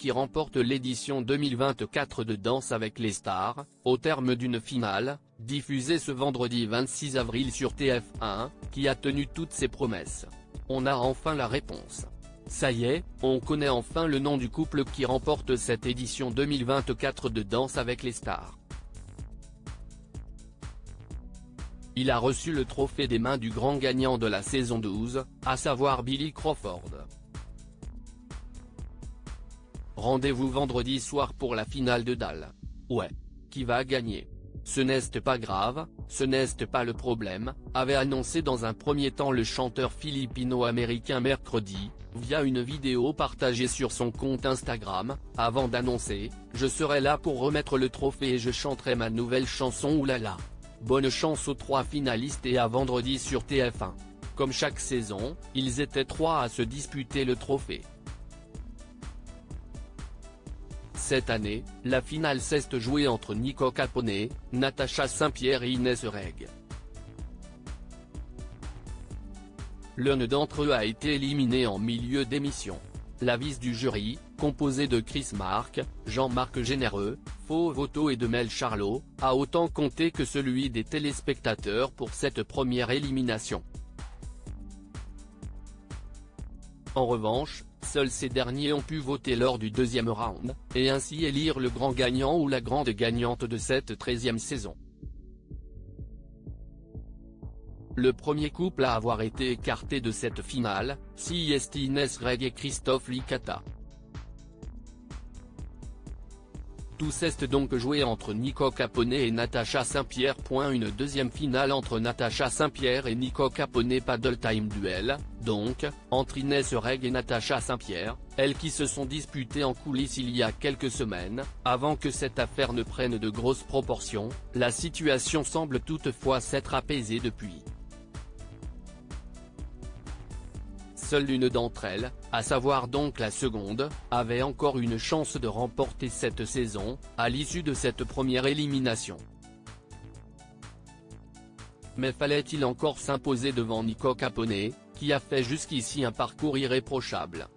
qui remporte l'édition 2024 de Danse avec les stars, au terme d'une finale, diffusée ce vendredi 26 avril sur TF1, qui a tenu toutes ses promesses. On a enfin la réponse. Ça y est, on connaît enfin le nom du couple qui remporte cette édition 2024 de Danse avec les stars. Il a reçu le trophée des mains du grand gagnant de la saison 12, à savoir Billy Crawford. Rendez-vous vendredi soir pour la finale de Dalle. Ouais. Qui va gagner? Ce n'est pas grave, ce n'est pas le problème, avait annoncé dans un premier temps le chanteur philippino-américain mercredi, via une vidéo partagée sur son compte Instagram, avant d'annoncer « Je serai là pour remettre le trophée et je chanterai ma nouvelle chanson Oulala ». Bonne chance aux 3 finalistes et à vendredi sur TF1. Comme chaque saison, ils étaient 3 à se disputer le trophée. Cette année, la finale s'est jouée entre Nico Capone, Natacha Saint-Pierre et Inès Reg. L'un d'entre eux a été éliminé en milieu d'émission. L'avis du jury, composé de Chris Marc, Jean-Marc Généreux, Faux Voto et de Mel Charlot, a autant compté que celui des téléspectateurs pour cette première élimination. En revanche, seuls ces derniers ont pu voter lors du deuxième round, et ainsi élire le grand gagnant ou la grande gagnante de cette 13e saison. Le premier couple à avoir été écarté de cette finale, c'est Inès Reg et Christophe Licata. Tout s'est donc joué entre Nico Capone et Natacha Saint-Pierre. Une deuxième finale entre Natacha Saint-Pierre et Nico Capone, Paddle Time Duel, donc, entre Inès Reg et Natacha Saint-Pierre, elles qui se sont disputées en coulisses il y a quelques semaines. Avant que cette affaire ne prenne de grosses proportions, la situation semble toutefois s'être apaisée depuis. Seule l'une d'entre elles, à savoir donc la seconde, avait encore une chance de remporter cette saison, à l'issue de cette première élimination. Mais fallait-il encore s'imposer devant Nico Capone, qui a fait jusqu'ici un parcours irréprochable?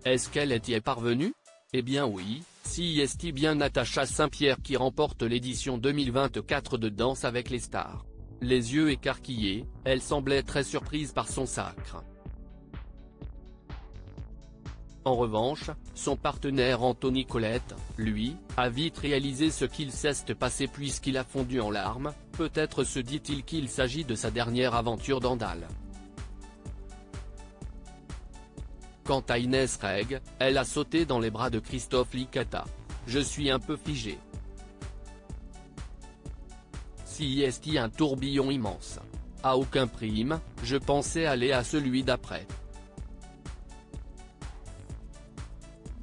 Est-ce qu'elle y est parvenue? Eh bien oui, c'est bien Natacha Saint-Pierre qui remporte l'édition 2024 de Danse avec les stars. Les yeux écarquillés, elle semblait très surprise par son sacre. En revanche, son partenaire Anthony Colette, lui, a vite réalisé ce qu'il s'est passé puisqu'il a fondu en larmes, peut-être se dit-il qu'il s'agit de sa dernière aventure dans Dalle. Quant à Inès Reg, elle a sauté dans les bras de Christophe Licata. Je suis un peu figé. C'est un tourbillon immense. À aucun prime, je pensais aller à celui d'après.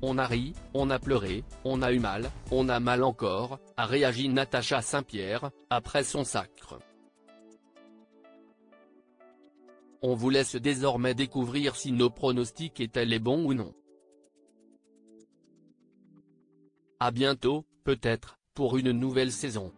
On a ri, on a pleuré, on a eu mal, on a mal encore, a réagi Natacha Saint-Pierre, après son sacre. On vous laisse désormais découvrir si nos pronostics étaient les bons ou non. À bientôt, peut-être, pour une nouvelle saison.